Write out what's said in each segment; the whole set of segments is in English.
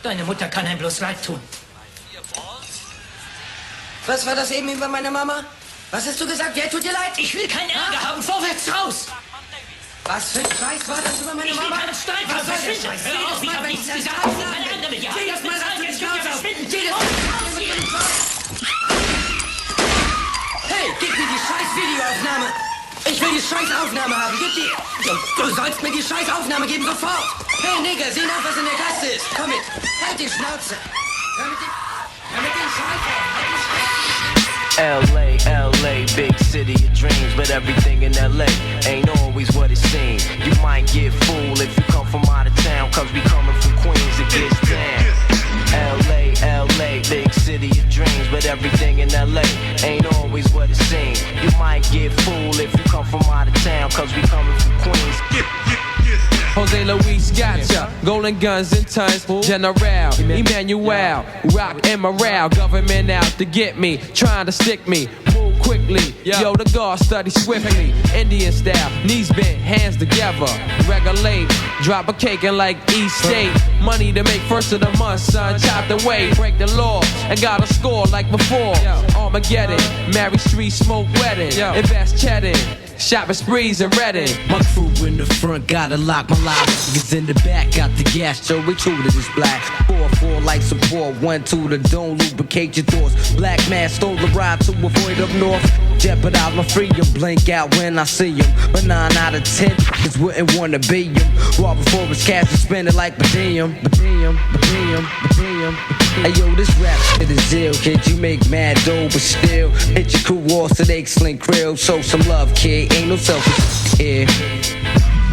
Deine Mutter kann einem bloß leid tun. Was war das eben über meine Mama? Was hast du gesagt? Wer tut dir leid? Ich will keinen Ärger haben. Vorwärts, raus! Was für ein Scheiß war das über meine Mama? Ich will keinen Streit. Was für ein Scheiß? Jedes Mal, wenn ich das sage, keine Ärger mit dir. Jedes Mal sagst du die Schnauze auf. Jedes Mal. Hey, gib mir die scheiß Videoaufnahme. Ich will die scheiß Aufnahme haben. Gib die. Du sollst mir die scheiß Aufnahme geben, sofort. Hey, Nigger, sieh nach, was in der Kaste ist. Komm mit. Halt die Schnauze. Hör mit dem Scheiß auf. Halt die Schnauze. LA, LA, big city of dreams, but everything in LA ain't always what it seems. You might get fooled if you come from out of town, cause we coming from Queens, it gets down. LA, LA, big city of dreams, but everything in LA ain't always what it seems. You might get fooled if you come from out of town, cause we coming from Queens. Jose Luis gotcha, golden guns and tons, General, Emmanuel, rock and morale, government out to get me, trying to stick me, move quickly, yo the guard study swiftly, Indian style, knees bent, hands together, regulate, drop a cake and like East State, money to make first of the month, son, chopped away, break the law, and got a score like before, Armageddon, Mary Street, smoke wedding, invest cheddar. Shopping sprees and Redding. My crew in the front gotta lock my lock. Niggas in the back got the gas, so we true to this black. 4-4 like support, 1-2 the don't lubricate your thoughts. Black man stole the ride to avoid up north. Jeopardize my freedom, blink out when I see him. But 9 out of 10 niggas wouldn't wanna be him. Raw before his cash and spend it like per diem. Hey yo, this rap shit is ill, kid. You make mad dough, but still hit your crew off so they sling krill. Show some love, kid. Ain't no selfish here.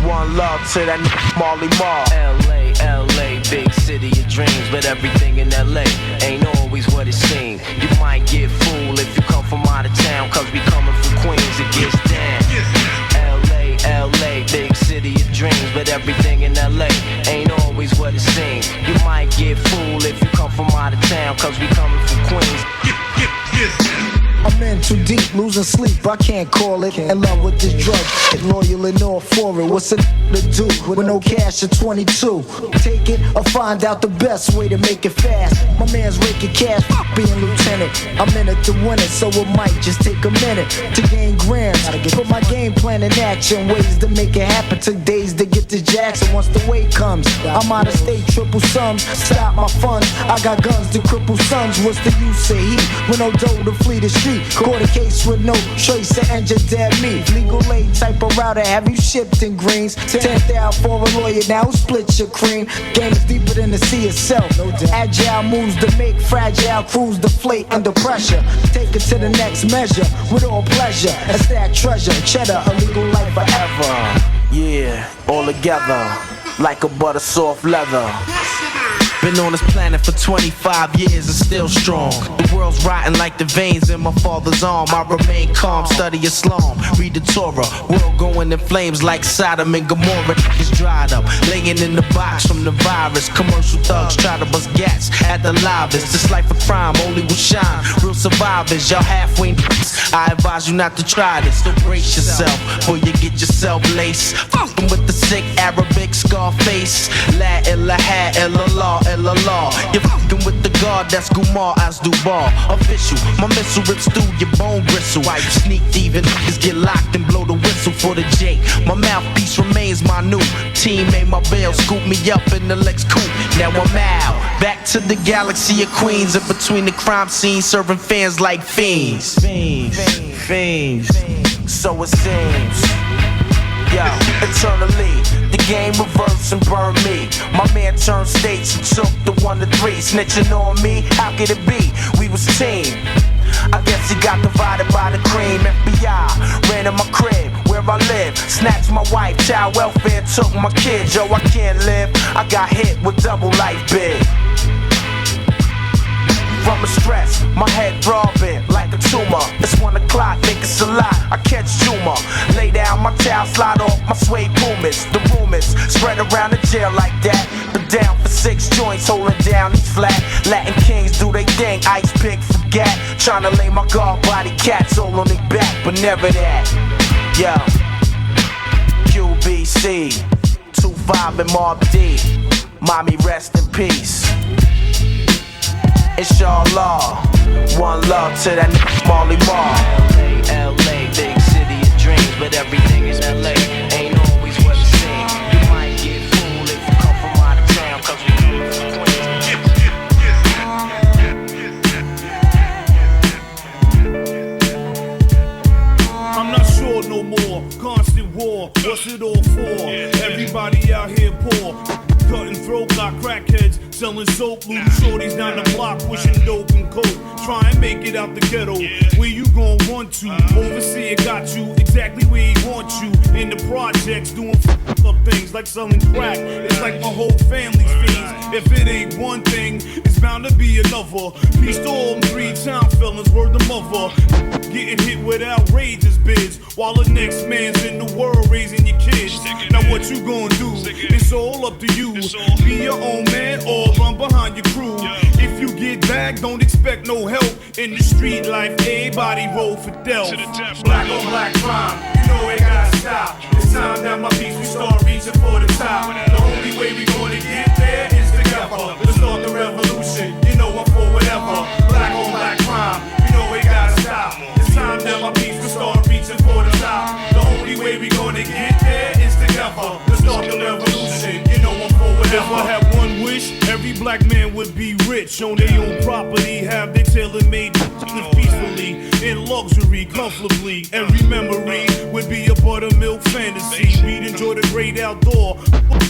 One love to that Marley Marl. LA, LA, big city of dreams, but everything in LA ain't always what it seems. You might get fooled if you come from out of town, cause we coming from Queens, it gets down. LA, LA, big city of dreams, but everything in LA ain't always what it seems. You might get fooled if you come from out of town, cause we coming from Queens. I'm in too deep, losing sleep, I can't call it. In love with this drug, loyal and all for it. What's a to do with no cash at 22? Take it or find out the best way to make it fast. My man's raking cash, being lieutenant. I'm in it to win it, so it might just take a minute to gain grams. Put my game plan in action, ways to make it happen. Took days to get to Jackson. Once the weight comes, I'm out of state, triple sums. Stop my funds, I got guns to cripple sons. What's the use of heat with no dough to flee the street? Caught a case with no trace of engine dead meat. Legal aid type of router, have you shipped in greens? 10,000 for a lawyer, now split your cream. Game is deeper than the sea itself. Agile moves to make fragile crews deflate under pressure. Take it to the next measure with all pleasure. That's that treasure, cheddar, a legal life forever. Yeah, all together, like a butter soft leather. Been on this planet for 25 years and still strong. The world's rotten like the veins in my father's arm. I remain calm, study Islam, read the Torah. World going in flames like Sodom and Gomorrah. It's dried up, laying in the box from the virus. Commercial thugs try to bust gats at the livest. This life of crime only will shine. Real survivors, y'all halfway. I advise you not to try this. So brace yourself before you get yourself laced. Fucking with the sick Arabic Scarface. La ilaha illallah. You're fucking with the God that's Gumar Asdubar. Official, my missile rips through your bone bristle. Why you sneak thieving niggas get locked and blow the whistle for the J. My mouthpiece remains my new team. Made my bail, scoop me up in the Lex coupe. Now I'm out, back to the galaxy of Queens. In between the crime scene, serving fans like fiends. Fiends. So it seems. Yo, eternally, the game reversed and burned me. My man turned states and took the 1 to 3. Snitching on me, how could it be? We was team. I guess he got divided by the cream. FBI ran in my crib where I live. Snatched my wife, child welfare, took my kids. Yo, I can't live. I got hit with double life big. From the stress, my head throbbing like a tumor. It's 1 o'clock, niggas a lot. I catch Juma. Lay down my towel, slide off my suede pumas. The rumors spread around the jail like that. Been down for 6 joints, holding down these flat. Latin kings do they thing, ice pick, forget. Tryna lay my guard body cats all on their back, but never that. Yo, QBC, 2-5 and Mob D. Mommy, rest in peace. Inshallah, one love to that Marley Marl. LA, big city of dreams, but everything in LA ain't always what it seems. You might get fooled if you come from out of town, cause we come from Queens. I'm not sure no more, constant war, what's it all for? Everybody out here poor, cutting throat, got crackheads, selling soap, little shorties down the block, pushing dope and coke. Try and make it out the ghetto, where you gon' run to? Overseer got you, exactly where he want you. In the projects, doing up things like selling crack. It's like my whole family's fiends. If it ain't one thing, it's bound to be another. Peace to all them 3-town fellas, word the mother. Getting hit with outrageous bids, while the next man's in the world raising your kids. Now what you gonna do? It's all up to you. Be your own man or run behind your crew. If you get back, don't expect no help. In the street life, everybody roll for death. Black on black crime, you know it gotta stop. It's time that my peace, we start reaching for the top. The only way we gonna get there is together. Let's start the revolution, you know I'm for whatever. Black on black crime, you know it gotta stop. It's time that my peace, we start reaching for the top. The only way we gonna get there is together. Let's start the revolution, you know I'm for whatever. If I had one wish, every black man would be rich, on their own property, have their tailor-made live peacefully, in luxury, comfortably. Every memory would be a buttermilk fantasy. We'd enjoy the great outdoor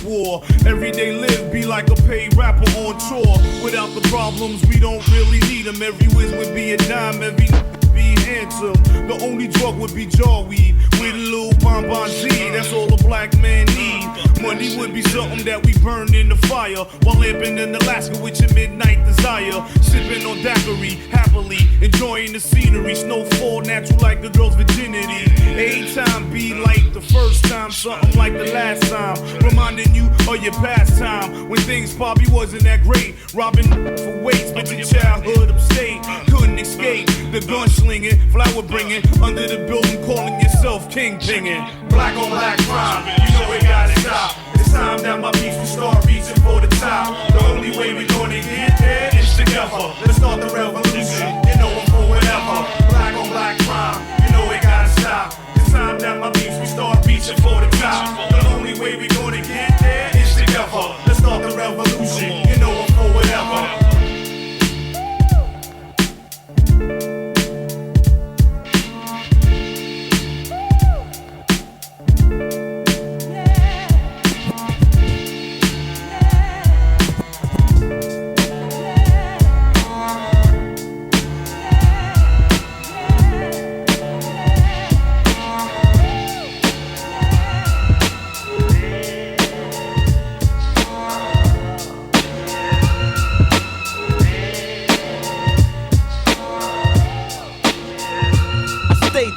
war. Everyday live be like a paid rapper on tour. Without the problems, we don't really need them. Every whiz would be a dime, every be handsome. The only drug would be jaw weed with a little bonbon Z. That's all a black man need. Money would be something that we burn in the fire while lamping in Alaska with your midnight desire. Sipping on daiquiri, happily enjoying the scenery. Snowfall natural like a girl's virginity. Every time be like the first time, something like the last time. Reminding you of your past time when things probably wasn't that great. Robbing for weights, but your childhood upstate couldn't escape the gun slinging, flower bringing, under the building calling yourself king pinging. Black on black crime, you know it gotta stop. It's time that my peace will start reaching for the top. The only way we gonna get there is together. Let's start the revolution, you know I'm for whatever. Black on black crime, you know it gotta stop. It's time that my peace will start reaching for the top. The only way we gonna get there is together. Let's start the revolution, you know I'm for whatever.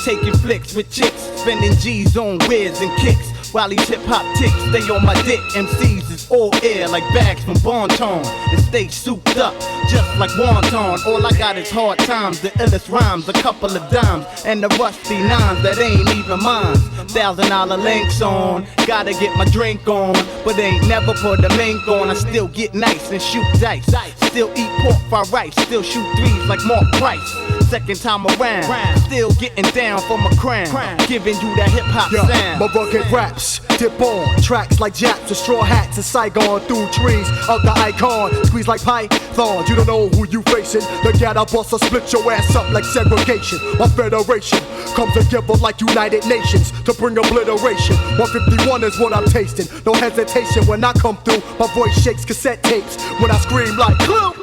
Taking flicks with chicks, spending G's on whiz and kicks. While these hip-hop ticks stay on my dick. MCs is all air like bags from Bon Ton. And stay souped up, just like wonton. All I got is hard times, the illest rhymes, a couple of dimes, and the rusty nines that ain't even mine. $1,000 links on, gotta get my drink on, but ain't never put the mink on. I still get nice and shoot dice, still eat pork fried rice, still shoot threes like Mark Price. Second time around, still getting down for my crown, giving you that hip-hop sound. My rugged raps, dip on tracks like Japs with straw hats and Saigon through trees of the icon. Squeeze like pythons, you don't know who you facing. The ghetto boss will split your ass up like segregation. My federation comes together like United Nations to bring obliteration. 151 is what I'm tasting, no hesitation when I come through. My voice shakes cassette tapes when I scream like Clue.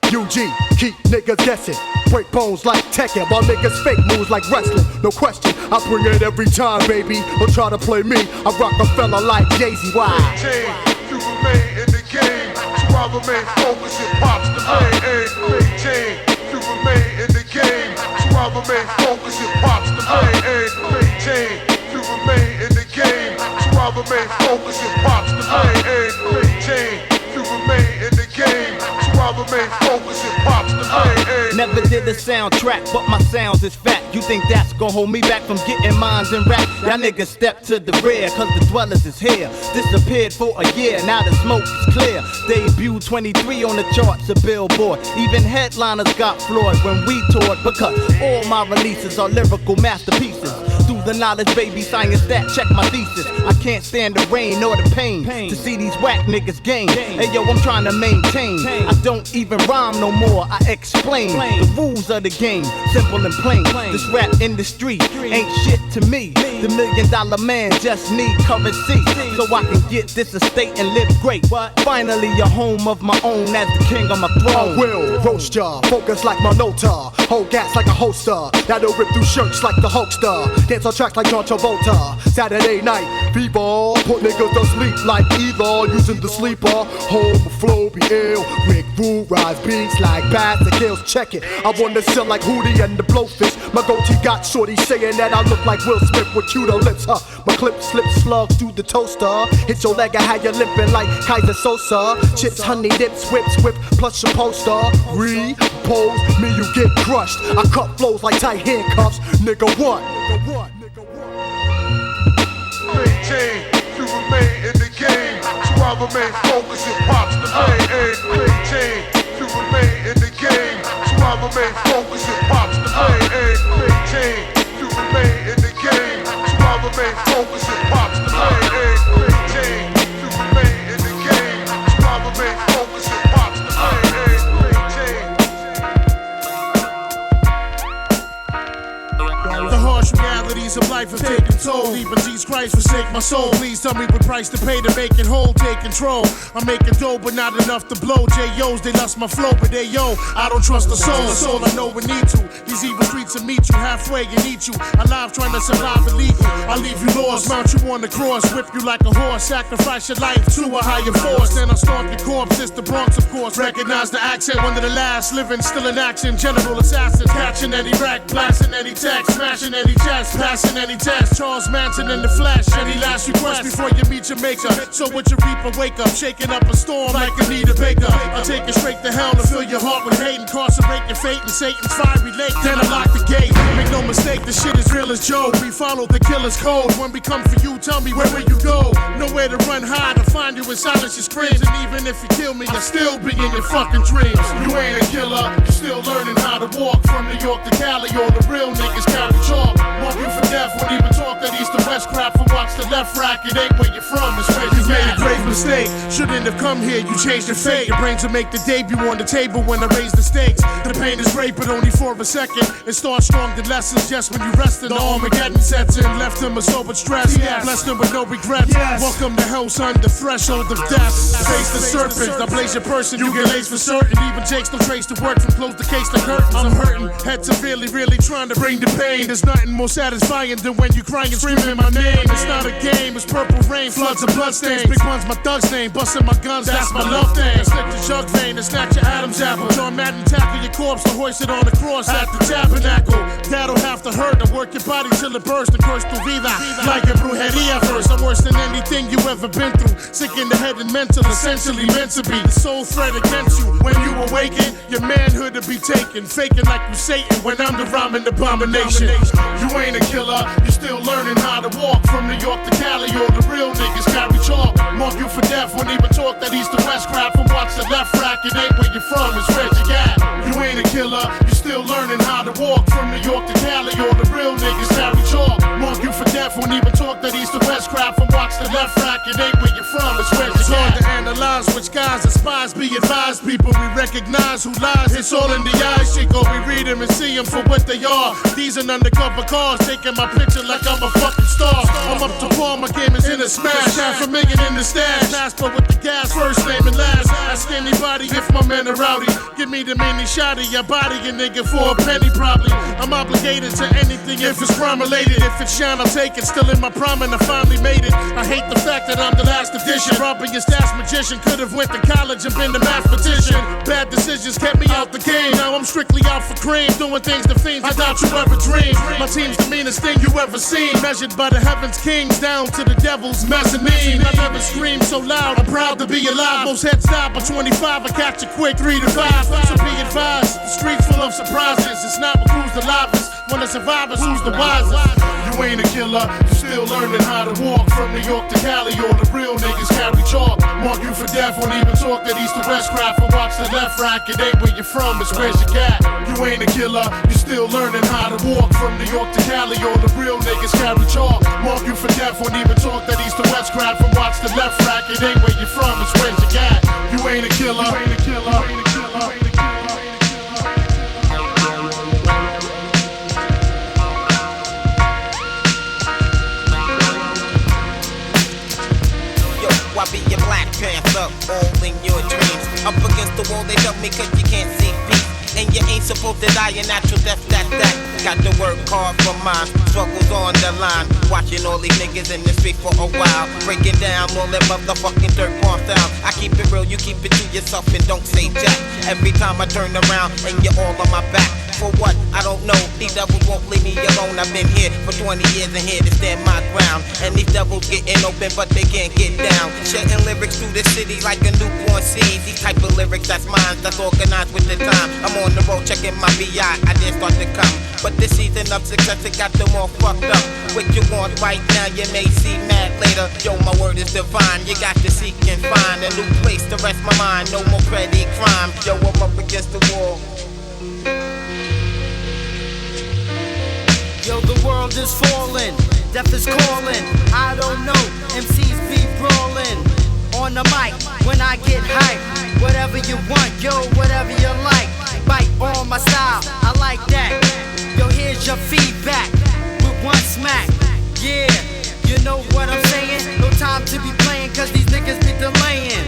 UG, keep niggas guessing. Break bones like Tekken, while niggas fake moves like wrestling. No question, I bring it every time, baby. Don't try to play me, I rock a fella like Jay-Z. Why? Maintain, you remain in the game, so I remain focused and pops the main. Maintain, you remain in the game, so I remain focused and pops the main. Maintain, you remain in the game, so I remain focused and pops the main. Maintain, you remain in the game, so I remain focused and pops the main. Never did the soundtrack, but my sounds is fat. You think that's gonna hold me back from getting mines and rap? Y'all niggas step to the rear, cause the dwellers is here. Disappeared for a year, now the smoke is clear. Debut 23 on the charts, a Billboard. Even headliners got floored when we toured, because all my releases are lyrical masterpieces. Through the knowledge, baby, science that, check my thesis. I can't stand the rain or the pain to see these whack niggas gain. Hey yo, I'm trying to maintain. I don't even rhyme no more, I explain the rules of the game, simple and plain. This rap industry ain't shit to me. The $1 million man just need currency, so I can get this estate and live great. Finally a home of my own as the king on my throne. I will roast ya, focus like my notar, hold gas like a holster, that'll rip through shirts like the Hulkster, dance on tracks like John Travolta. Saturday night fever, put niggas to sleep like either, using the sleeper. Home flow be ill, Rick Rule rise beats like bats and kills. Check it, I wanna sell like Hootie and the Blowfish. My goatee got shorty saying that I look like Will Smith with cute lips. My clip slips slugs through the toaster. Hit your leg, I had you limping like Kaiser Sosa. Chips, honey dips, whips, whip, plus your poster. Repose me, you get crushed. I cut flows like tight handcuffs. Nigga, what? Maintain to remain in the game. So I remain focused and pops the main aim. Maintain to remain in the game. So I remain focused and pops the main aim. Maintain to remain in the game. So I remain focused and pops the main aim. Maintain to remain in the game. So I remain focused and pops the main aim. Maintain. The harsh realities of life have taken toll. Even Jesus Christ forsake my soul. Please tell me what price to pay to make it whole. Take control. I'm making dough, but not enough to blow. J.O.'s, they lost my flow, but they yo, I don't trust the soul. The soul I know we need to. These evil streets will meet you halfway and eat you. Alive trying to survive illegal. I leave you lost, mount you on the cross, whip you like a horse, sacrifice your life to a higher force. Then I stomp your corpse. It's the Bronx, of course. Recognize the accent, one of the last living, still in action. General assassin, catching any rack, blasting any text, smashing any chest, passing any test. Charles Manson in the flesh. Any last request before you meet your maker? So what you reap and wake up, shaking up a storm like Anita Baker. I'll take you straight to hell and fill your heart with hate, incarcerate your fate in Satan's fiery lake. Then I lock the gate. Make no mistake, this shit is real as Joe. We follow the killer's code. When we come for you, tell me where will you go? Nowhere to run high to find you in silence your screams. And even if you kill me, I'll still be in your fucking dreams. You ain't a killer, you still learning how to walk. From New York to Cali, all the real niggas carry chalk. Mark you for death, won't even talk that east to west crap. From watch the left rack, it ain't where you're from, it's where you made a grave mistake. Shouldn't have come here, you changed your fate. Your brains will make the debut on the table when I raise the stakes. The pain is great, but only for a second. It starts strong, the lessons just when you rest in. The Armageddon sets in, left him a sober stress. Blessed him with no regrets. Welcome to hell, son, the threshold of death. Face the serpent, I blaze your person, you get laced for certain. Even takes no trace to work from close the case to curtains. I'm hurting, head severely, really trying to bring the pain. There's nothing more satisfying than when you crying and screaming my name. It's not a game, it's purple rain, floods of bloodstains. Big one's my thug's name, busting my guns, that's my love thing. Slip the jug vein and snatch your Adam's apple. John Madden tackle your corpse to hoist it on the cross at the tabernacle. That'll have to hurt to work your body till it bursts and curse tu vida. Like a brujeria verse, I'm worse than anything you ever been through. Sick in the head and mental, essentially meant to be the sole threat against you. When you awaken, your manhood to be taken. Faking like you Satan when I'm the rhyming abomination. You ain't a killer, you still learning how to walk. From New York to Cali, all the real niggas carry chalk. Mark you for death, won't even talk that east to west crap. From watch the left rack, it ain't where you're from, it's where you at. You ain't a killer, you still learning how to walk. From New York to Cali, all the real niggas carry chalk. Mark you for death, won't even talk that east to west crap. From watch the left rack, it ain't where you're from, it's where you at. It's hard to analyze which guys and spies. Be advised, people, we recognize who lies. It's all in the eyes, Chico, we read them and see them for what they are. These are undercover cars, taking my picture like I'm a fucking star. I'm up to par, my game is in a smash. $500,000 in the stash, Nasper with the gas, first name and last. Ask anybody if my men are rowdy. Give me the mini shotty, I body a nigga for a penny probably. I'm obligated to anything if it's crime related. If it's shine, I'll take it. Still in my prime and I finally made it. I hate the fact that I'm the last edition. Robbing your stash magician, could've went to college and been the mathematician. Bad decisions kept me out the game. Now I'm strictly out for cream, doing things to fiends I doubt you ever dreamed. My team's the meanest thing you ever seen, measured by the heavens kings down to the devil's mezzanine. I never screamed so loud, I'm proud to be alive. Most heads die by 25, I catch you quick, 3 to 5. So be advised, the streets full of surprises. It's not what who's the livest, when the survivors who's the wisest. You ain't a killer, you still learning how to walk. From New York to Cali, all the real niggas carry chalk. Mark you for death, won't even talk that east to west crap. And watch the left rack, it ain't where you're from, it's where's your gat. You ain't a killer, you still learning how to walk. From New York to Cali, all the real niggas carry chalk. Mark you for death, won't even talk that east to west crap. And watch the left rack, it ain't where you're from, it's where's your gat. You ain't a killer, you ain't a killer, you ain't a killer, you ain't a killer. I be your Black Panther, all in your dreams. Up against the wall, they dump me cause you can't see peace. And you ain't supposed to die a natural death, that. Got to work hard for mine, struggles on the line. Watching all these niggas in the street for a while. Breaking down all that motherfucking dirt bomb sound. I keep it real, you keep it to yourself and don't say jack. Every time I turn around and you're all on my back. For what? I don't know. These devils won't leave me alone. I've been here for 20 years and here to stand my ground. And these devils getting open, but they can't get down. Shedding lyrics through the city like a newborn seed. These type of lyrics, that's mine, that's organized with the time. I'm on the road checking my VI, I didn't start to come. But this season of success, it got them all fucked up. What you want right now, you may see mad later. Yo, my word is divine. You got to seek and find a new place to rest my mind. No more petty crime. Yo, I'm up against the wall. Yo, the world is falling, death is calling. I don't know, MCs be brawling. On the mic, when I get hype, whatever you want, yo, whatever you like. Bite on my style, I like that. Yo, here's your feedback, with one smack. Yeah, you know what I'm saying? No time to be playing, cause these niggas be delaying.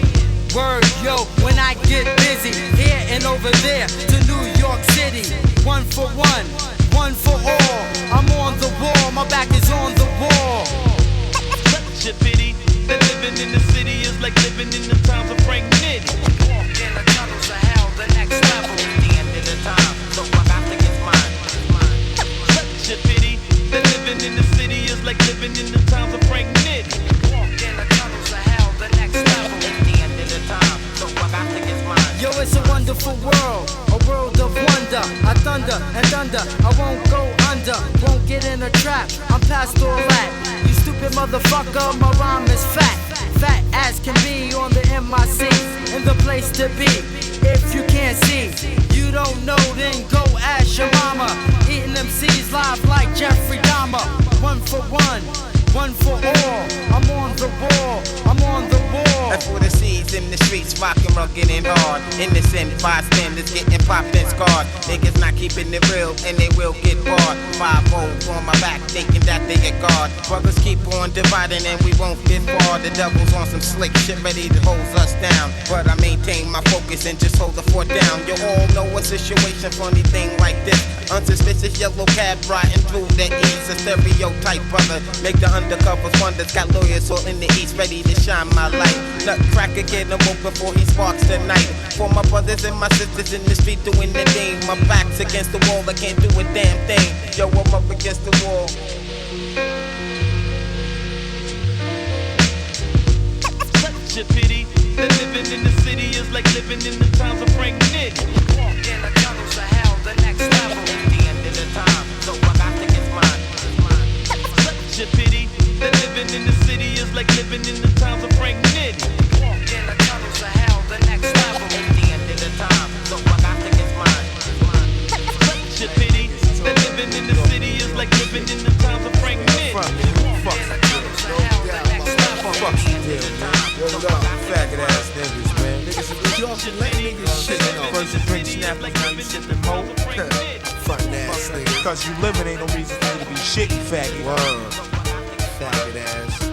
Word, yo, when I get busy, here and over there, to New York City. One for one. One for all, I'm on the wall, my back is on the wall. Such a pity that living in the city is like living in the times of Frank Nitty. Walk in the tunnels of hell, the next level. The end of the time, so I got to get mine. Such a pity that living in the city is like living in the times of Frank Nitty. Walk in the tunnels of hell, the next level. The end of the time, so I got to get mine. Yo, it's a wonderful world. A world of wonder, I thunder and thunder. I won't go under, won't get in a trap. I'm past all that. You stupid motherfucker, my rhyme is fat. Fat as can be on the MIC, in the place to be. If you can't see, you don't know, then go ask your mama. Eating them C's live like Jeffrey Dahmer. One for one. One for all, I'm on the wall, I'm on the wall. That's for the seeds in the streets, rockin', rugged and hard. Innocent bystanders getting popped and scarred. Niggas not keeping it real and they will get barred. 5-0 on my back, thinking that they get guard. Brothers keep on dividing and we won't get far. The devil's on some slick shit ready to hold us down. But I maintain my focus and just hold the fort down. You all know a situation, funny thing like this. Unsuspicious yellow cab riding through the east. A stereotype brother, make the undercover wonders. Got lawyers all in the east ready to shine my light. Nutcracker get him woke before he sparks the night. For my brothers and my sisters in the street doing their thing. My back's against the wall, I can't do a damn thing. Yo, I'm up against the wall. Such a pity that living in the city is like living in the times of Frank Nitty. Walk in the tunnels of hell, the next level. The end of the time, so I got to get mine. Such a pity that living in the city is like living in the times of Frank Nitty. Walk in the tunnels of hell, the next level. The end of the time, so I got to get mine. Such a pity that living in the city is like living in the times of Frank Nitty. Fuck you, faggot ass niggas, man. Niggas, y'all should let niggas shit in first and bring snap like I'm sipping mo. Front ass nigga. Cause you living ain't no reason for you to be shit, you faggot. Word. Faggot ass.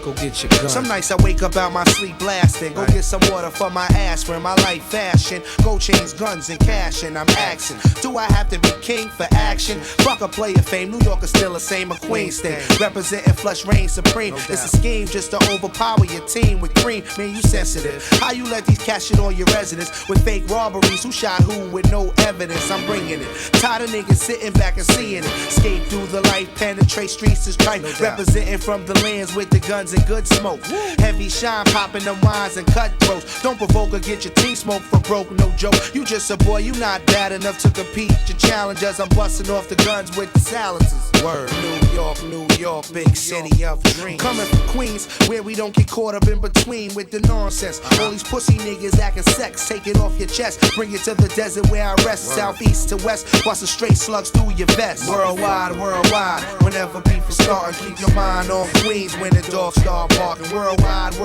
Go get your gun. Some nights I wake up out my sleep blasting. Go get some water for my ass, wear my life fashion. Gold chains, guns, and cash, and I'm axing. Do I have to be king for action? Fuck a player fame, New York is still the same, a Queens thing. Representing flush reign supreme. It's a scheme just to overpower your team with cream. Man, you sensitive. How you let these cash shit on your residence with fake robberies? Who shot who with no evidence? I'm bringing it. Tired of niggas sitting back and seeing it. Escape through the light, penetrate streets is tripe. Representing from the lands with the guns and and good smoke. Heavy shine popping them wines and cutthroats. Don't provoke or get your team smoked for broke, no joke. You just a boy, you not bad enough to compete. Your challengers, I'm busting off the guns with the silencers. Word, New York, big city of dreams. Coming from Queens, where we don't get caught up in between with the nonsense. All these pussy niggas acting sex, take it off your chest. Bring it to the desert where I rest. Southeast to west, busting straight slugs through your vest. Worldwide, whenever beef is starting, keep your mind on Queens when the dogs start barking. Worldwide,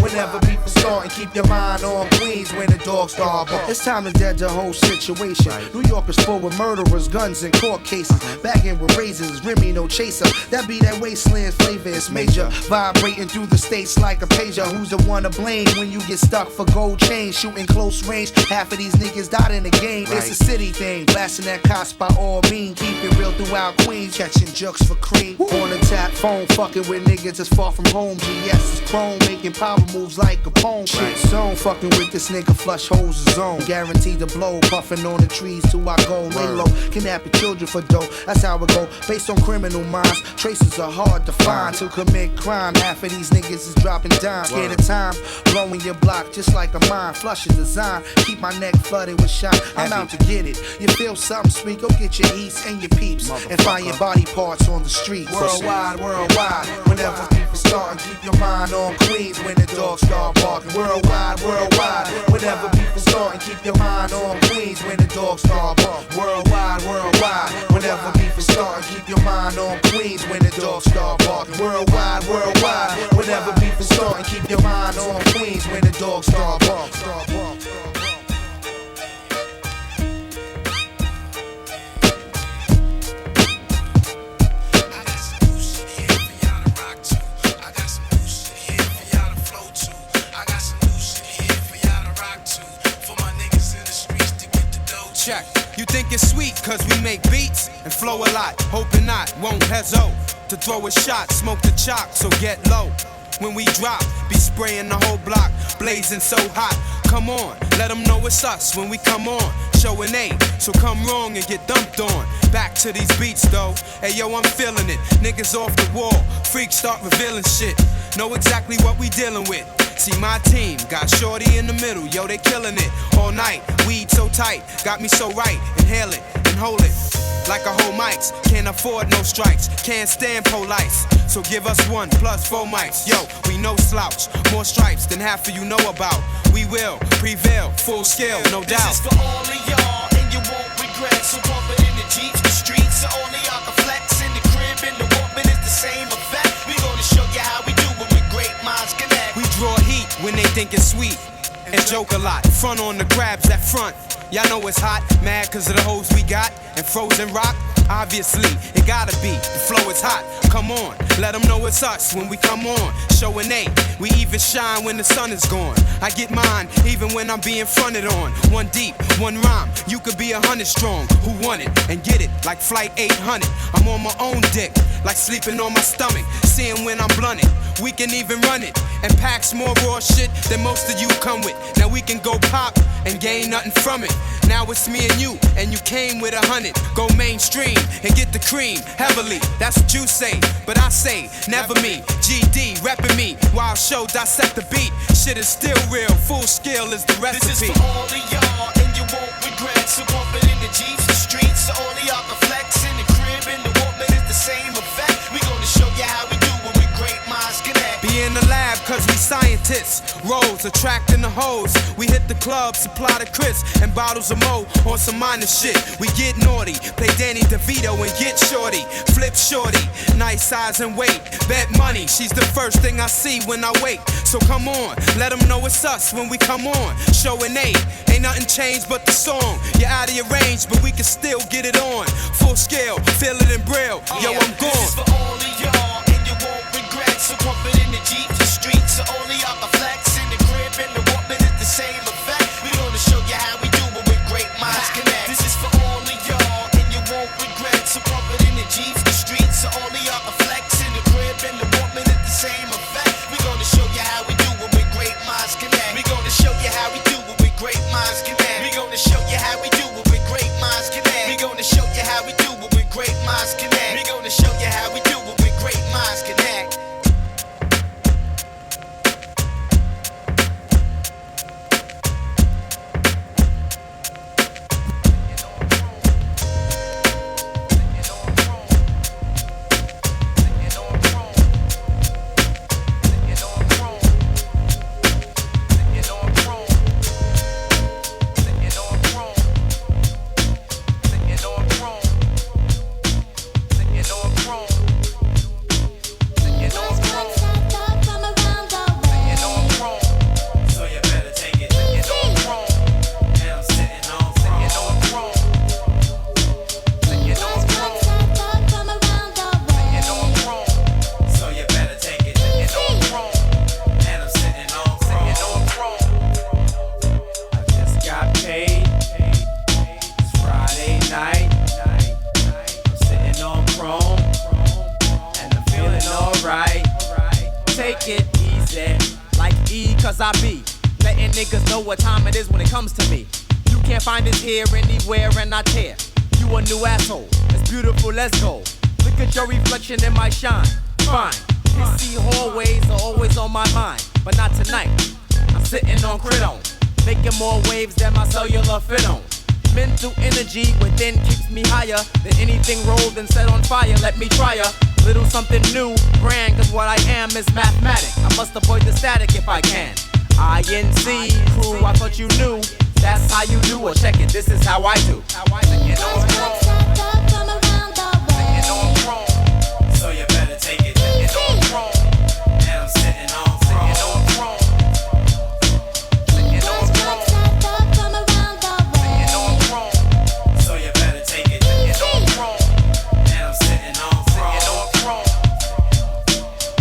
whenever beef is starting, keep your mind on Queens when the dogs start barking. It's time to dead the whole situation. New York is full with murderers, guns, and court cases. Back in with razors, Remy no chaser. That be that wasteland flavor, it's major. Vibrating through the states like a pager. Who's the one to blame when you get stuck for gold chains? Shooting close range, half of these niggas died in the game. It's a city thing, blasting that cops by all means. Keep it real throughout Queens, catching jokes for cream. On the tap phone, fucking with niggas that's far from home. GS is chrome, making power moves like a poem. Shit zone, fucking with this nigga, flush holes is zone. Guaranteed to blow, puffing on the trees till I go. Lay low, kidnapping children for dough. That's how it go. Based on criminal minds, traces are hard to find. To commit crime, half of these niggas is dropping dimes. Scared of time, blowing your block just like a mine. Flushing design, keep my neck flooded with shine. I'm out to get it. You feel something sweet, go get your eats and your peeps and find your body parts on the street. Worldwide, whenever people starting, keep your mind on Queens when the dogs start barking. Worldwide, whenever people starting, keep your mind on Queens when the dogs start barking. Worldwide, whenever people starting, keep your mind on Queens when the dogs start barking. Worldwide, whenever people starting, keep your mind on Queens when the dogs start barking. Check. You think it's sweet cause we make beats and flow a lot. Hoping not, won't hesitate to throw a shot, smoke the chalk, so get low. When we drop, be spraying the whole block, blazing so hot. Come on, let them know it's us when we come on. Showing A, so come wrong and get dumped on. Back to these beats though, hey yo, I'm feeling it. Niggas off the wall, freaks start revealing shit. Know exactly what we dealing with. See my team, got shorty in the middle, yo they killing it. All night, weed so tight, got me so right. Inhale it and hold it, like a whole mics. Can't afford no strikes, can't stand police. So give us 1 + 4 mics, yo, we no slouch. More stripes than half of you know about. We will prevail, full scale, no doubt. This is for all of y'all, and you won't regret. So bump it in the Jeeps, the streets, so only y'all can flex. In the crib, in the Walkman, it's the same effect. We gonna show you how we do it with great minds connect. We draw heat when they think it's sweet and joke a lot. Front on the crabs that front. Y'all know it's hot, mad cause of the hoes we got and frozen rock. Obviously, it gotta be, the flow is hot. Come on, let them know it's us when we come on. Showing A, we even shine when the sun is gone. I get mine even when I'm being fronted on. 1 deep, 1 rhyme, you could be 100 strong. Who want it and get it like flight 800. I'm on my own dick, like sleeping on my stomach. Seeing when I'm blunted, we can even run it. And packs more raw shit than most of you come with. Now we can go pop and gain nothing from it. Now it's me and you came with 100. Go mainstream and get the cream heavily. That's what you say, but I say never me. GD reppin' me while show dissect the beat. Shit is still real, full scale is the recipe. This is for all of y'all, and you won't regret. So bump it in the Jeeps, the streets, so all of y'all can flex. In the crib, in the Walkman, it's the same effect. We gonna show you how we do it with great minds connect. Be in the lab cause we scientists. Rolls attracting the hoes. We hit the club, supply the Chris and bottles of Mo on some minor shit. We get naughty, play Danny DeVito and get shorty. Flip shorty, nice size and weight. Bet money, she's the first thing I see when I wake. So come on, let them know it's us when we come on. Showing A, ain't nothing changed but the song. You're out of your range, but we can still get it on. Full scale, feel it in braille. Yo, I'm gone. This is for all of y'all, and you won't regret. So pump it in the Jeep, the streets, so only y'all can flex. In the crib, in the Walkman, it's the same effect. We gonna show you how we do it with great minds connect. This is for all of y'all, and you won't regret. So pump it in the Jeeps, the streets, so only y'all can flex. In the crib, in the Walkman, it's the same effect. We gonna show you how we do it with great minds connect. We gonna show you how we do it with great minds connect. We gonna show you how we do it with great minds connect. We gonna show you how we do it with great minds connect. We gonna show you take it easy. Like E, cause I be letting niggas know what time it is when it comes to me. You can't find it here, anywhere, and I tear. You a new asshole, it's beautiful, let's go. Look at your reflection in my shine. Fine, PC hallways are always on my mind, but not tonight. I'm sitting on Cridon, making more waves than my cellular fit on. Mental energy within keeps me higher than anything rolled and set on fire. Let me try a little something new, brand, cause what I am is mathematic. I must avoid the static if I can. INC crew, I thought you knew. That's how you do, or check it, this is how I do. Singing on chrome. Singing on chrome. So you better take it. Singing on chrome. Now I'm sitting on chrome. Singing on chrome. Singing on chrome. Singing on chrome. So you better take it. Singing on chrome. Now I'm sitting on chrome. Singing on chrome.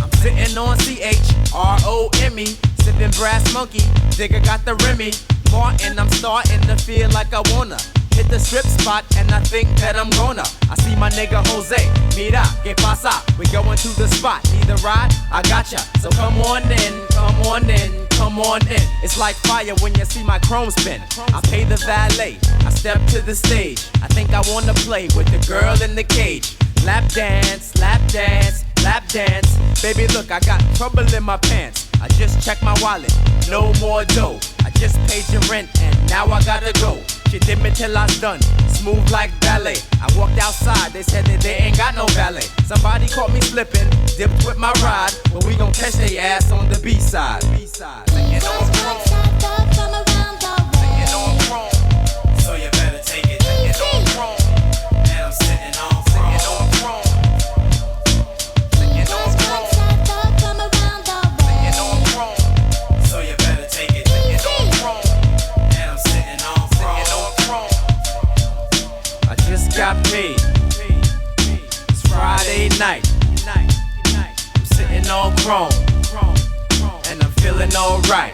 I'm sitting on CHROME. Sipping brass monkey. Digger got the Remy. Martin, I'm starting to feel like I wanna hit the strip spot, and I think that I'm gonna. I see my nigga Jose, mira, que pasa? We going to the spot, need a ride? I gotcha, so come on in, come on in, come on in. It's like fire when you see my chrome spin. I pay the valet, I step to the stage. I think I wanna play with the girl in the cage. Lap dance, lap dance, lap dance. Baby, look, I got trouble in my pants. I just checked my wallet, no more dough. I just paid your rent and now I gotta go. She did me till I'm done, smooth like ballet. I walked outside, they said that they ain't got no valet. Somebody caught me slipping, dipped with my ride, but we gon' catch they ass on the B-side. Singing on chrome. Singing on chrome. So you better take it. Singing on chrome. Now I'm sitting on chrome. Singing on chrome. Singing on chrome. Singing on chrome. So you better take it. Singing on chrome. Now I'm sitting on chrome. Singing on chrome. I just got paid. It's Friday night. I'm sitting on chrome. And I'm feeling alright.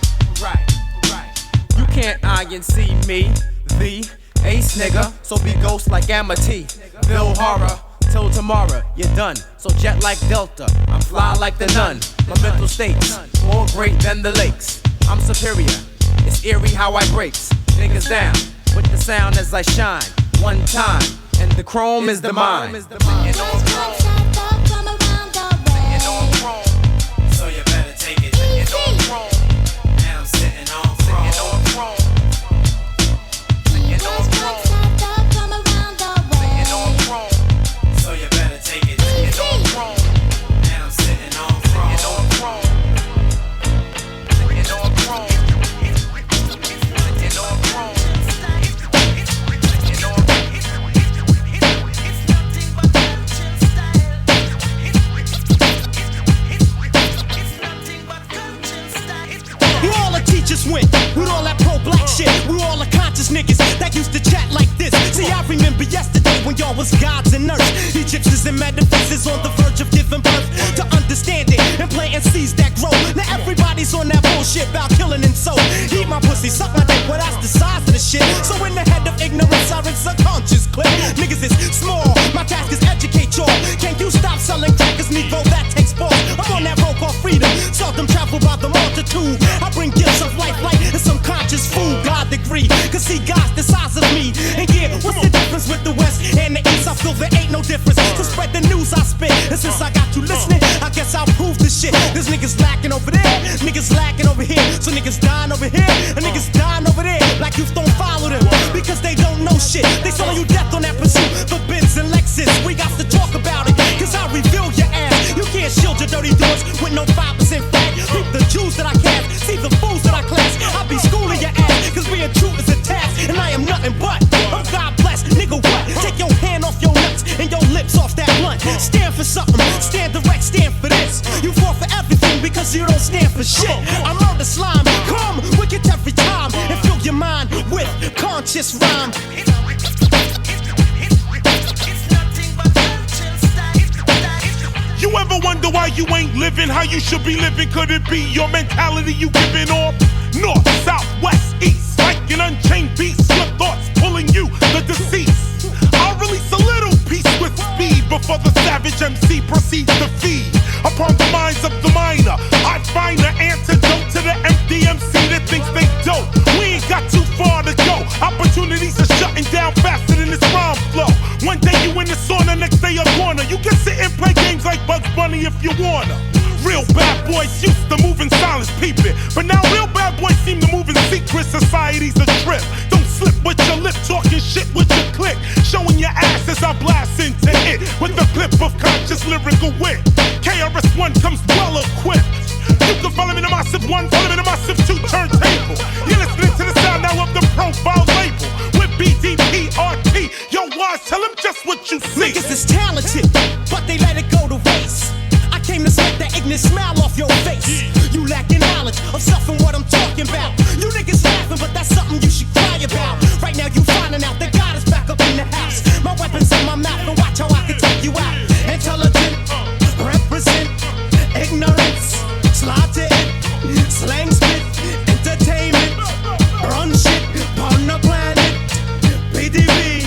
You can't INC me, the ace nigga. So be ghost like Amity. Bill Horror. Till tomorrow, you're done. So jet like Delta, I'm fly like the nun. My mental state's more great than the lakes. I'm superior, it's eerie how I breaks niggas down with the sound as I shine. One time, and the chrome is the mine. Singing on chrome. Singing on chrome. So you better take it. Singing on chrome. Now I'm sitting on chrome. Singing on chrome. Singing on chrome. Singing on chrome. So you better take it. Singing on chrome. Now I'm sitting on chrome. Singing on chrome. Singing on chrome. Singing on chrome. Just went with all that pro-black shit. We all are conscious niggas that used to chat like this. See, I remember yesterday when y'all was gods and earth. Egyptians and metaphysics on the verge of giving birth to understand it and planting seeds that grow. Now everybody's on that bullshit about killing and so. Eat my pussy, suck my dick, well that's the size of the shit. So in the head of ignorance, I rinse subconscious clip. Niggas is small, my task is educate y'all. Can you stop selling crackers, Negro? That takes balls. I'm on that road called freedom. Seldom travel by the multitude. I bring gifts of life, light, and some conscious food. God degree, cause see God's the size of me. And yeah, what's the difference with the West and the East? I feel there ain't no difference. To spread the news I spit. And since I got you listening, I guess I'll prove this shit. There's niggas lacking over there, niggas lacking over here. So niggas dying over here, and niggas dying over there. Black youth don't follow them, because they don't know shit. They selling you death on that pursuit for Benz and Lexus. We got to talk about it, cause I reveal your ass. You can't shield your dirty doors with no 5% fat. Keep the Jews that I cast, see the fools that I class. I be schooling your ass, cause being true is a task. And I am nothing but a God bless, nigga what? Take your hand off your nuts and your lips off that blunt. Stand for something, stand direct, stand for this. You fall for everything because you don't stand for shit. I murder slime, come wicked every time. And fill your mind with conscious rhyme. You ever wonder why you ain't living how you should be living? Could it be your mentality you giving off? North, south, west, east, like an unchained beast. Your thoughts pulling you, the deceased. I'll release a little piece with speed before the savage MC proceeds to feed upon the minds of the minor. I you wanna. Real bad boys used to move in silence, peep it. But now real bad boys seem to move in secret. Society's a trip. Don't slip with your lip, talking shit with your click. Showing your ass as I blast into it with the clip of conscious lyrical wit. KRS-One comes well equipped. You can follow me to my SIP 1, follow me to my SIP 2 turntable. You're listening to the sound now of the Profile label with BDPRT. Yo, Wise, tell them just what you see. Niggas is talented, but they let it go to waste. I came to smack that ignorant smile off your face. You lacking knowledge of stuff and what I'm talking about. You niggas laughing, but that's something you should cry about. Right now you finding out that God is back up in the house. My weapon's in my mouth, and watch how I can take you out. Intelligent, represent ignorance. Slide to it, slang spit, entertainment, run shit, on the planet, PDB,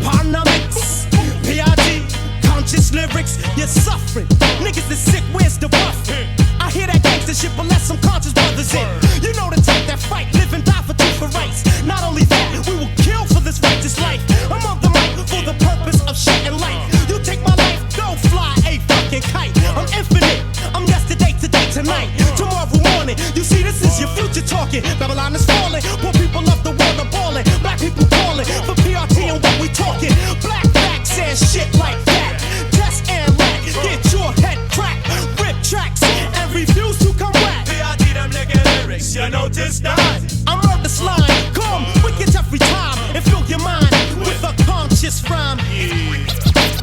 Panamix, PID, conscious lyrics, you're suffering, niggas is sick, where's the buffet? I hear that gangster shit, but let some conscious brothers in. You know the type that fight, live and die for truth for rights. Not only that, we will kill for this righteous life. I'm on the mic for the purpose of shedding light. You take my life, go fly a fucking kite. I'm infinite, I'm yesterday, today, tonight, tomorrow morning. You see, this is your future talking. Babylon is falling. Poor people of the world are balling. Black people calling for PRT and what we talking. Black facts and shit like that. Test and lack. Get your head cracked. Rip tracks and refuse to come back. PRT them nigga lyrics. You notice that? I'm on the slime. Come wicked every time and fill your mind with a conscious rhyme.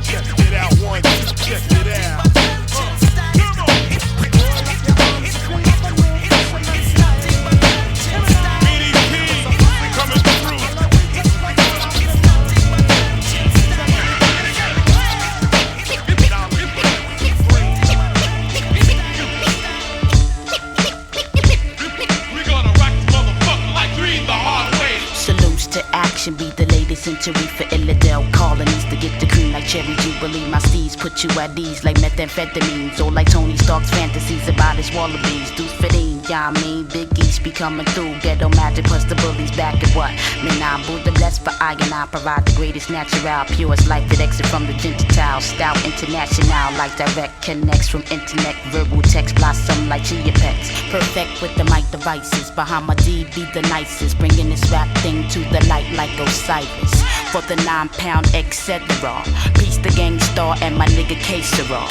Check it out, one, two, check it out. Be the latest century for Illidale colonies to get the cream like Cherry Jubilee. My steeds put you at ease like methamphetamines or like Tony Stark's fantasies about his wallabies. Deuce fitting, yeah, I mean, Big East be coming through. Ghetto magic plus the bullies back at what? Man, I'm Buddha blessed for I and I provide the greatest natural, purest life that exit from the Gentile. Style international like direct connects from internet, verbal text blossom like Geopex. Perfect with the mic devices. Behind my D be the nicest, bringing this rap thing to the light like Osiris. For the 9-pound, etc. Peace the gang star and my nigga K-Sera.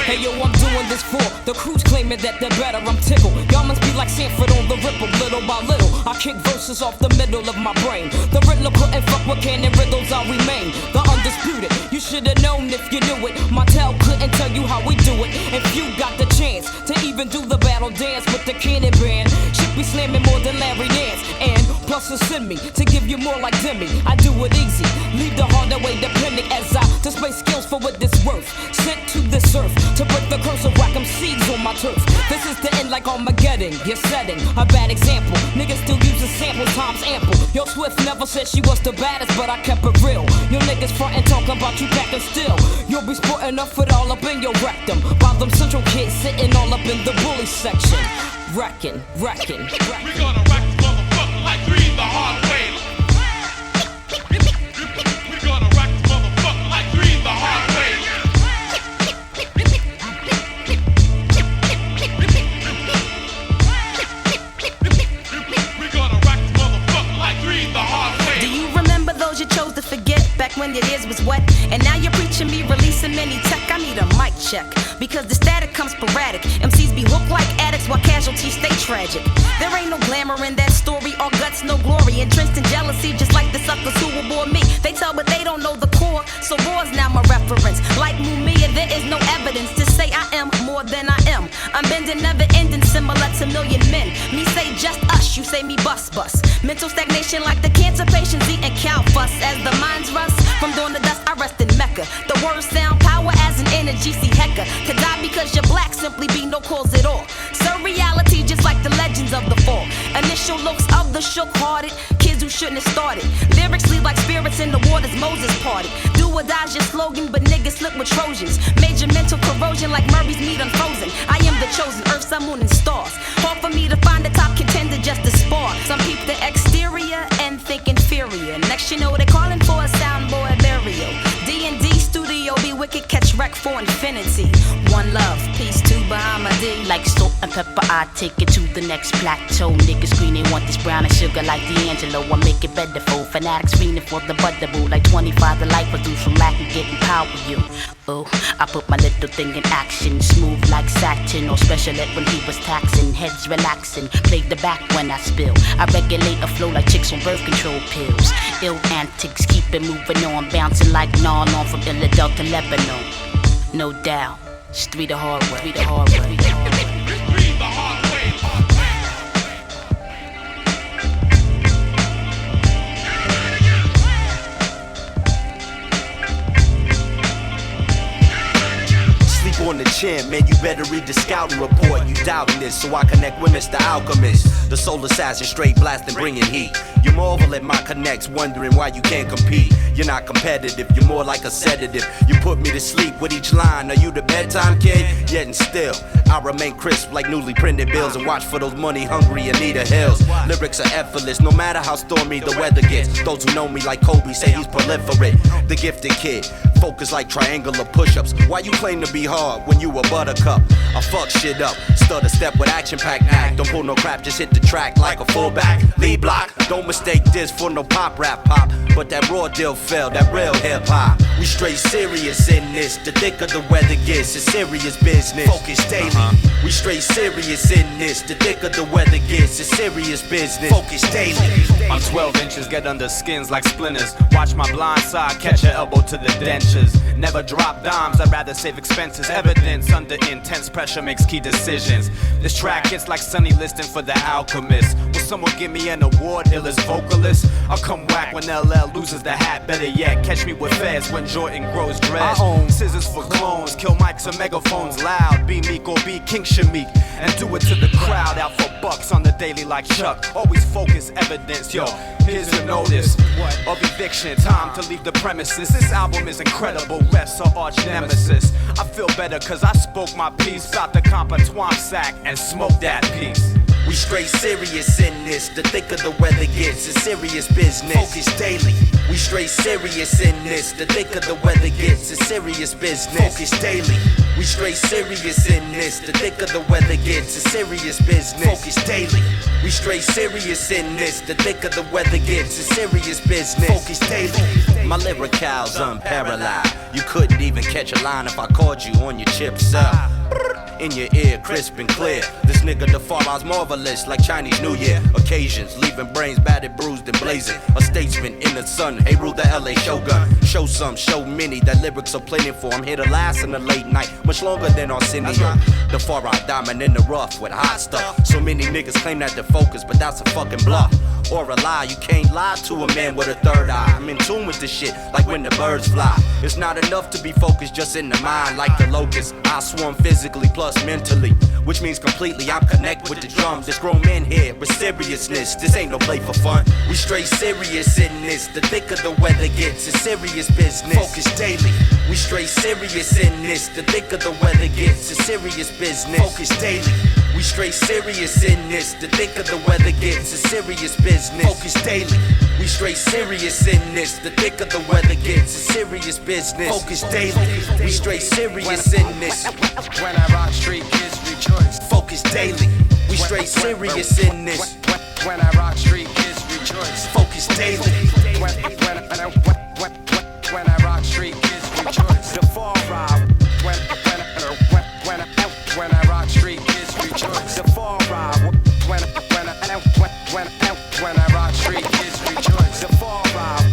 Hey yo, I'm doing this for the crews claiming that they're better, I'm tickled. Y'all must be like Sanford on the Ripple, little by little. I kick verses off the middle of my brain. The Riddler couldn't fuck with canon riddles, I remain the undisputed. You should've known if you knew it. My tell couldn't tell you how we do it. If you got the chance to even do the battle dance with the cannon band, should be slamming more than Larry Nance. And plus send me to give you more like Demi. I do it easy, leave the harder way depending as I display skills for what this worth. Sent to this earth to break the curse of whack 'em seeds on my turf. This is the end like Armageddon. You're setting a bad example. Niggas still using samples times ample. Yo, Swift never said she was the baddest, but I kept it real. Yo, niggas frontin' talking about you packing still. You'll be sporting up it all up in your rectum, while them central kids sitting all up in the bully section. Wrecking. We gonna wreck this motherfucker like three the hard way. We gonna wreck this motherfucker like three the hard way. Do you remember those you chose to forget back when your ears was wet? And now you're preaching me releasing many tech. I need a mic check because the static comes sporadic. MCs be hooked like addicts while casualties stay tragic. There ain't no glamour in that story, all guts, no glory. Entrenched in jealousy, just like the suckers who will bore me. They tell but they don't know the core, so war's now my reference. Like Mumia, there is no evidence to say I am more than I am. I'm bending, never ending, similar to million men. Me say just us, you say me bust. Mental stagnation like the cancer patients eating cow fuss. As the minds rust from dawn to dusk, I rest in Mecca. The words sound power as an energy, see Hecka. To die because you're black simply be no cause at all. Surreality just like the legends of the fall. Initial looks of the shook-hearted kids who shouldn't have started. Lyrics leave like spirits in the waters Moses parted. Do or die's your slogan, but niggas slip with Trojans. Major mental corrosion like Murray's meat unfrozen. I am the chosen, earth, sun, moon, and stars. Hard for me to find a top contender just to spar. Some peep the exterior and think inferior. Next you know they're calling for a soundboy burial. wreck for infinity. One love, peace to Bahama-D. Like salt and pepper, I take it to the next plateau. Niggas scream they want this brown and sugar like D'Angelo. I make it better for fanatics fiending for the butterboo. Like 25 the life produce from lack of getting power, you. Oh, I put my little thing in action. Smooth like satin or special ed when he was taxing. Heads relaxing, played the back when I spill. I regulate a flow like chicks on birth control pills. Ill antics, keep it moving on. Bouncing like Non on from Illidale to Lebanon. No doubt, it's 3 the hard way, 3 the hard way, 3 the hard way. On the chin, man, you better read the scouting report. You doubting this, so I connect with Mr. Alchemist, the soul assassin, straight blasting, bringing heat. You marvel at my connects, wondering why you can't compete. You're not competitive, you're more like a sedative. You put me to sleep with each line. Are you the bedtime kid? Yet and still, I remain crisp like newly printed bills and watch for those money-hungry Anita Hills. Lyrics are effortless, no matter how stormy the weather gets. Those who know me like Kobe say he's proliferate. The gifted kid, focus like triangular push-ups. Why you claim to be hard when you a buttercup? I fuck shit up, stutter step with action-packed act. Don't pull no crap, just hit the track like a fullback. Lead block, don't mistake this for no pop rap pop. But that raw deal fell, that real hip-hop. We straight serious in this, the thicker the weather gets, it's serious business. Focus daily. We straight serious in this, the thicker the weather gets, it's serious business. Focus daily. I'm 12 inches, get under skins like splinters. Watch my blind side, catch your elbow to the dentures. Never drop dimes, I'd rather save expenses. Evidence under intense pressure makes key decisions. This track hits like Sonny Liston for the Alchemist. Will someone give me an award, illest vocalist? I'll come whack when LL loses the hat. Better yet, catch me with feds when Jordan grows dread. I own scissors for clones, kill mics and megaphones loud. Be meek or be King Shamik, and do it to the crowd. Out for bucks on the daily like Chuck. Always focus, evidence, yo. Here's the notice of eviction. Time to leave the premises. This album is incredible. Rests are arch nemesis. I feel better cause I spoke my piece. About the comptoir sack and smoke that piece. We straight serious in this, the thicker the weather gets, it's serious business. Focus daily. We straight serious in this, the thicker the weather gets, it's serious business. Focus daily. We straight serious in this, the thicker the weather gets, it's serious business. Focus daily. We straight serious in this, the thicker the weather gets, it's serious business. Focus daily. My lyrical's unparalleled. You couldn't even catch a line if I called you on your chip cell. In your ear, crisp and clear. This nigga the far out's marvelous, like Chinese New Year. Occasions, leaving brains battered, bruised and blazing. A statesman in the sun, hey, rule the LA Shogun. Show some, show many, that lyrics are plentiful. I'm here to last in the late night, much longer than Arsenio. The far out diamond in the rough with hot stuff. So many niggas claim that they're focused, but that's a fucking bluff. Or a lie, you can't lie to a man with a third eye. I'm in tune with this shit, like when the birds fly. It's not enough to be focused just in the mind, like the locust. I swarm physically plus mentally, which means completely I'm connect with the drum. This grown men here with seriousness, this ain't no play for fun. We straight serious in this, the thicker the weather gets, it's serious business. Focus daily. We straight serious in this, the thicker the weather gets, it's serious business. Focus daily. We straight serious in this, the thicker the weather gets, it's serious business. Focus daily. We straight serious in this, the thicker the weather gets, it's serious business. Focus daily. We straight serious in this. When I rock street, kids rejoice. Focus daily. We straight serious in this. When I rock street, kids rejoice. Focus daily. When I rock street, kids rejoice. The fall ride. When I rock street, kids rejoice. The fall ride. When I rock street, kids rejoice. The fall ride.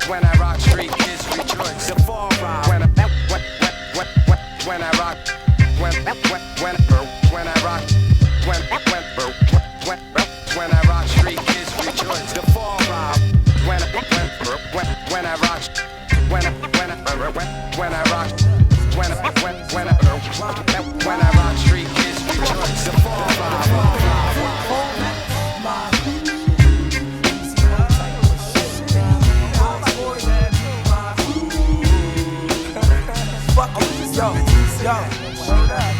When I rock street, kids rejoice. The fall ride. When I rock. When I rock. When I rock street, kids rejoice. The fall ride. When I rock. When I rock. When I rock street, kids rejoice. The fall ride.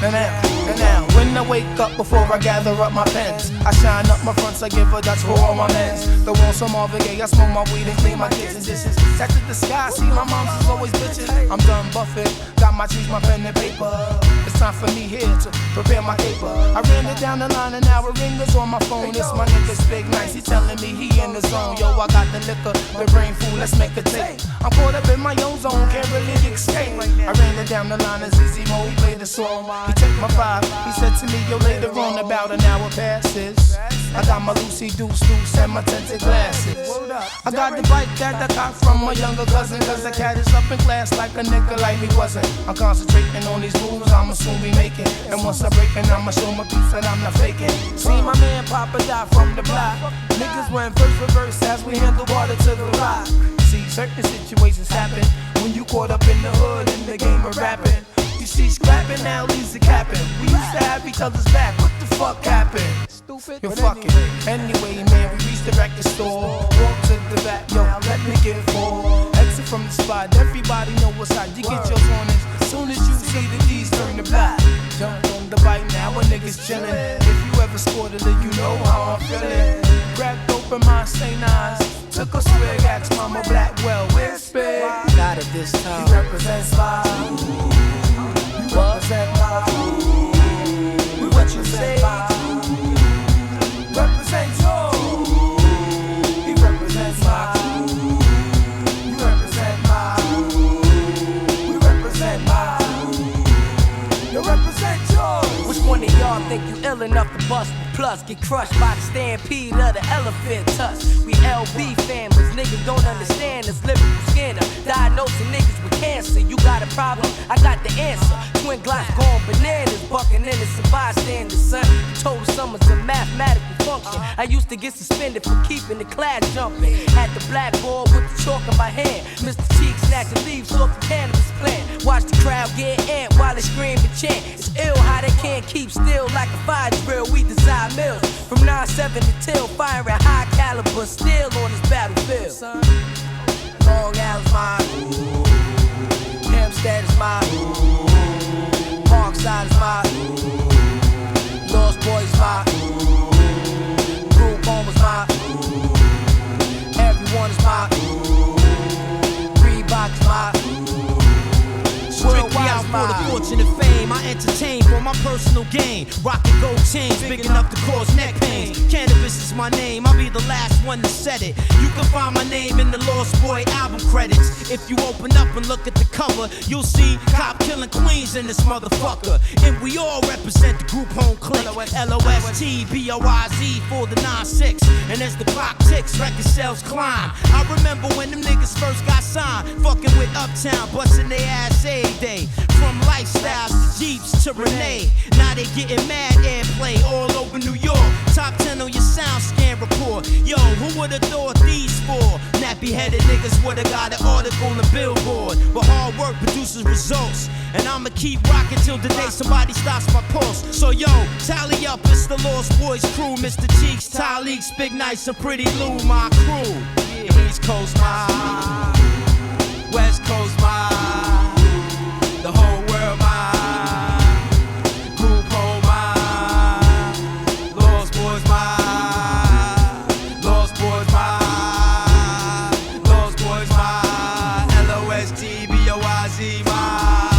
Now, when I wake up before I gather up my pens. I shine up my fronts, I give a Dutch for all my mens. The walls so Marvin Gaye, I smoke my weed and clean my kitchen dishes. Set to the sky, see my mom's is always bitching. I'm done buffet, got my cheese, my pen and paper. It's time for me here to prepare my caper. I ran it down the line and now a ringer's on my phone. It's my nigga's Big Nice, he telling me he in the zone. Yo, I got the liquor, the brain food, let's make a tape. I'm caught up in my own zone, can't really escape. I ran it down the line and ZZ Mo, he played the song. He took my vibe, he said to me, yo, later on about an hour passes. I got my Lucy Deuce and my tinted glasses. I got the bike that I got from my younger cousin, cause the cat is up in class like a nigga like me wasn't. I'm concentrating on these moves I'ma soon be making. And once I break it, I'ma show my piece that I'm not faking. See my man Papa die from the block. Niggas went verse for verse as we handle water to the rock. See, certain situations happen when you caught up in the hood in the game of rapping. You see scrapping now leaves the capping. We used to have each other's back, what the fuck happened? Stupid, you're fucking. Anyway, man, we reached the record store. Walk to the back, yo, let me get four. Exit from the spot, everybody know what's hot. You get yours on as soon as you see the D's turn the black. Jump on the bike, now a nigga's chillin'. If you ever scored a lick, you know how I'm feelin'. Cracked open my St. Eyes. Took a swig, asked Mama Blackwell, where's Spig? Got it this time. He represents my. You represent my. What you say? Represent you. He represents my. You represent my. We represent my. You represent yours. Which one of y'all think you ill enough to bust? Plus, get crushed by the stampede of the elephant tusk. We LB families, niggas don't understand this lyrical scanner. Diagnosing niggas with cancer. You got a problem? I got the answer. Twin Glocks going bananas, bucking innocent bystanders, son. Total summons a mathematical function. I used to get suspended for keeping the class jumping. At the blackboard with the chalk in my hand. Mr. Cheek snatching leaves off the cannabis plant. Watch the crowd get amped while they scream and chant. It's ill how they can't keep still like a fire drill. We desire mills from 9-7 to till, firing high caliber still on this battlefield. Long Island's mine, Hempstead is mine, Parkside is mine, Lost Boys is mine, Group Home is mine, everyone is mine, Reebok is mine. Strictly out for the fortune and fame. I entertain for my personal gain. Rockin' gold chains, big enough to cause neck pains. Cannabis is my name, I'll be the last one to set it. You can find my name in the Lost Boy album credits. If you open up and look at the cover, you'll see cop killing queens in this motherfucker. And we all represent the group home clique. LOSTBOIZ for the 9-6. And as the clock ticks, record sales climb. I remember when them niggas first got signed, fucking with Uptown, busting their ass every day. From lifestyles to Jeeps to Renee. Now they getting mad airplay all over New York. Top 10 on your sound scan report. Yo, who would've thought these four nappy headed niggas would've got an article on the Billboard? But hard work produces results, and I'ma keep rocking till the day somebody stops my pulse. So yo, tally up, it's the Lost Boys crew. Mr. Cheeks, Tyleeks, Big Nice, and Pretty Lou, my crew. Yeah, East Coast mine, West Coast mine, the whole world mine, group home mine, Lost Boys mine, Lost Boys mine, Lost Boys mine, LOSTBOIZ mine.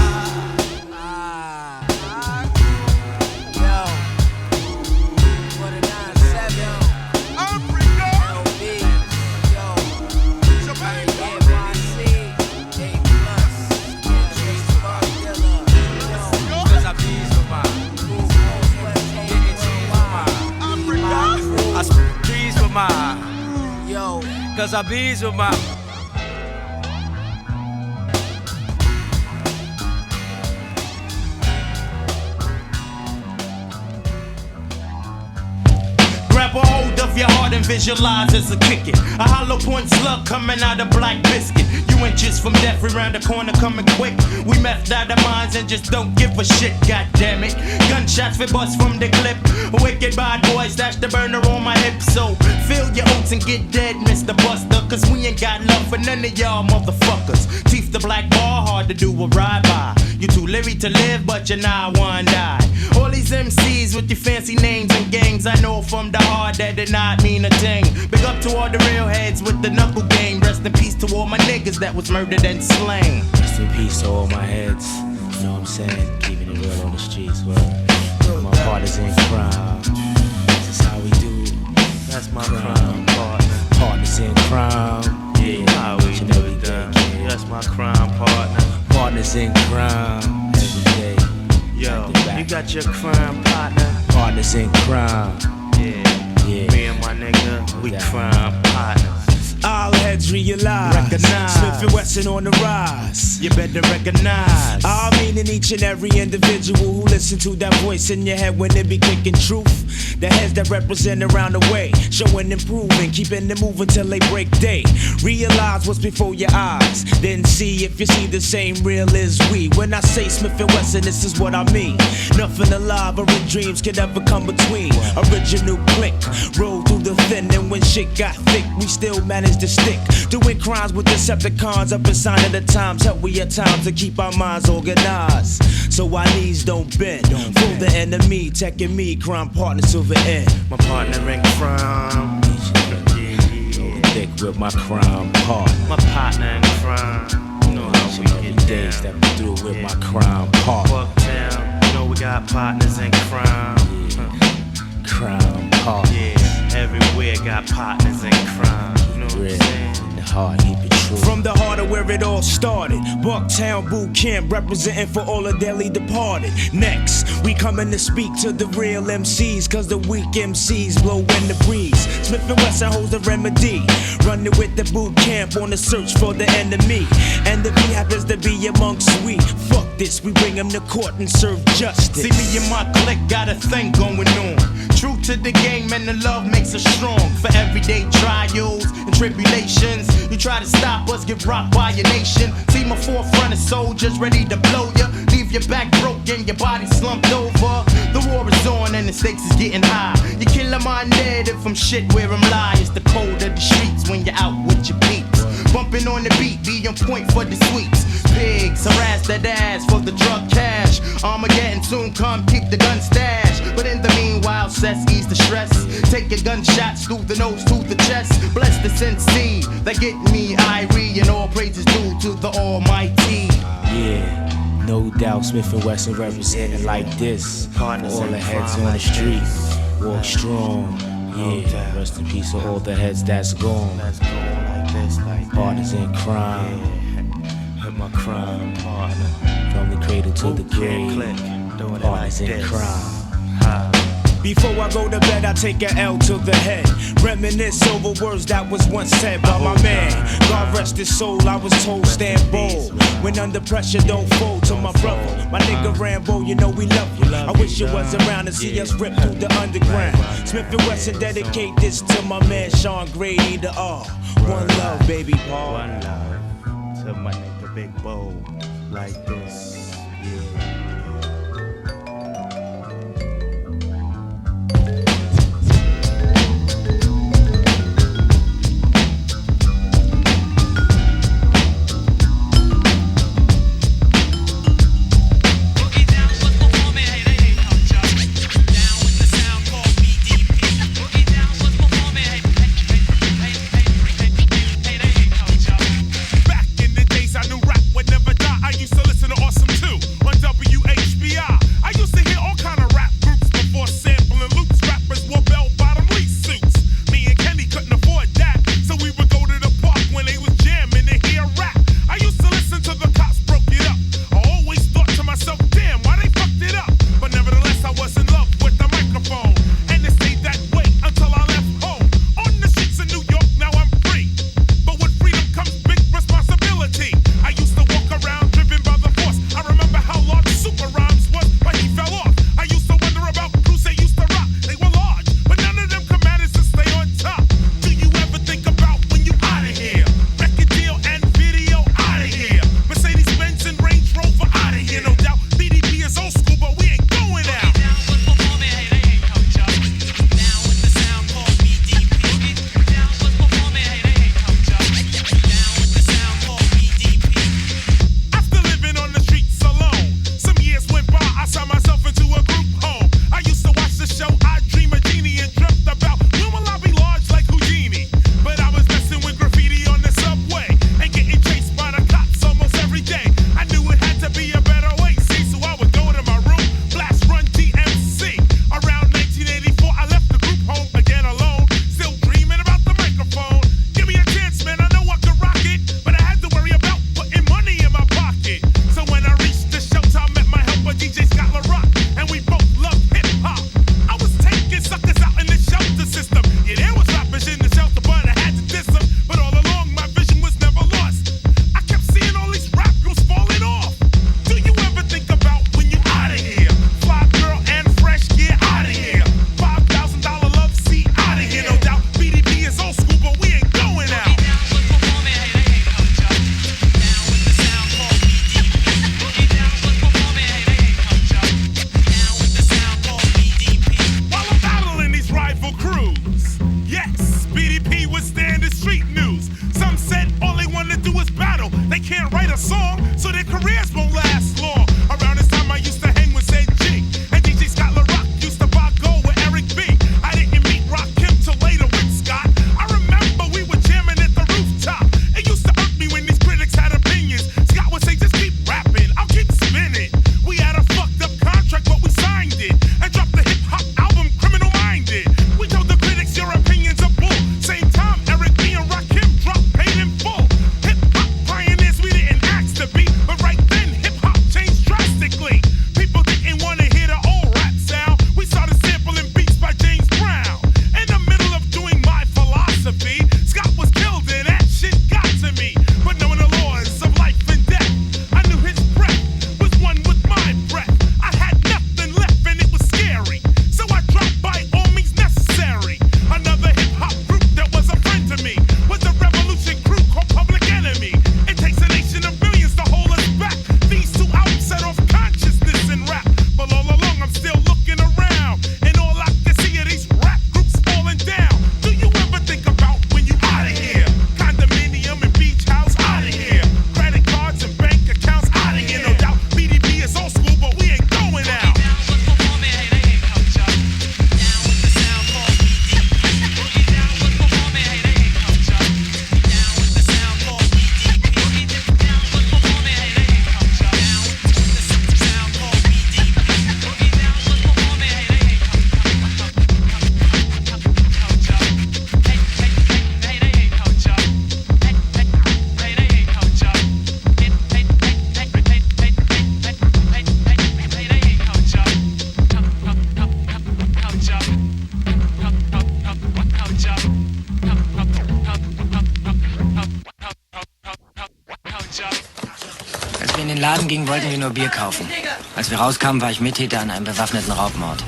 Yo, for the 9-7, Africa, LB, yo, NYC, I spit trees with my, yo, cause I bees with my. Grab a hold of of your heart and visualize as a kick it. A hollow point slug coming out of black biscuit. You inches from death, we round the corner coming quick. We methed out our minds and just don't give a shit, god damn it. Gunshots we bust from the clip. Wicked bad boys, dash the burner on my hip. So fill your oats and get dead, Mr. Buster. Cause we ain't got love for none of y'all motherfuckers. Teeth the black bar, hard to do a ride by. You too leery to live, but you're not one die. All these MCs with your fancy names and gangs, I know from the heart that did not mean a thing. Big up to all the real heads with the knuckle game. Rest in peace to all my niggas that was murdered and slain. Rest in peace to all my heads. You know what I'm saying? Keeping it real on the streets. My partners in crime. This is how we do. That's my crime partner. Partners in crime. Yeah, how we do it done. That's my crime partner. Partners in crime. Every day. Yo, you got your crime partner. Partners in crime. Yeah, me and my nigga, we crime partners. All heads realize, recognize Smith and Wesson on the rise. You better recognize. I meaning each and every individual who listen to that voice in your head when they be kicking truth. The heads that represent around the way, showing improving, keeping it moving till they break day. Realize what's before your eyes, then see if you see the same real as we. When I say Smith and Wesson, this is what I mean. Nothing alive or in dreams can ever come between. Original click, roll through the thin, and when shit got thick, we still manage to stick. Doing crimes with Decepticons up inside of the times. Help we at times to keep our minds organized, so our knees don't bend. Fool the enemy, taking me, crime partner till the end. My partner in crime. Thick with my crime partner. My partner in crime. You know how we get days that we through with my crime partner. Bucktown, you know we got partners in crime. Crime partner. Yeah, everywhere got partners in crime. You know what I'm saying? In the heart, keep it true. From the heart of where it all started, Bucktown Boot Camp representing for all the dearly departed. Next, we coming to speak to the real MCs, cause the weak MCs blow in the breeze. Smith and Wesson holds the remedy, running with the boot camp on the search for the enemy. And if he happens to be amongst we, fuck this, we bring him to court and serve justice. See me and my clique got a thing going on. True to the game and the love makes us strong. For everyday trials and tribulations, you try to stop us, get rocked by your nation. See my forefront of soldiers ready to blow ya, leave your back broken, your body slumped over. The war is on and the stakes is getting high. You killing my narrative from shit where I'm lying. It's the cold of the streets when you're out with your peeps. Bumping on the beat, be on point for the sweeps. Pigs harass that ass for the drug cash. Armageddon soon come, keep the gun stash. But in the meanwhile, cess ease the stress. Take your gunshots through the nose to the chest. Bless the sensei that get me irie, and all praises due to the Almighty. Yeah, no doubt Smith and Wesson representing like this. Partners all the heads on the street, walk strong. Yeah, rest in peace to all the heads that's gone. That's going like this, like partners in crime. With my crime partner. From the cradle to the grave. Partners in crime. Before I go to bed, I take an L to the head. Reminisce over words that was once said by my man. God rest his soul, I was told stand bold. When under pressure, don't fold. To my brother, my nigga Rambo, you know we love you. I wish you was around to see us rip through the underground. Smith and Wesson dedicate this to my man Sean Grady, the R. One love, baby Paul. One love to my nigga Big Bo, like this. Back in the days I knew rap would never die. I used to listen to Awesome 2 on WA. in den Laden gingen, wollten wir nur Bier kaufen. Als wir rauskamen, war ich Mittäter an einem bewaffneten Raubmord.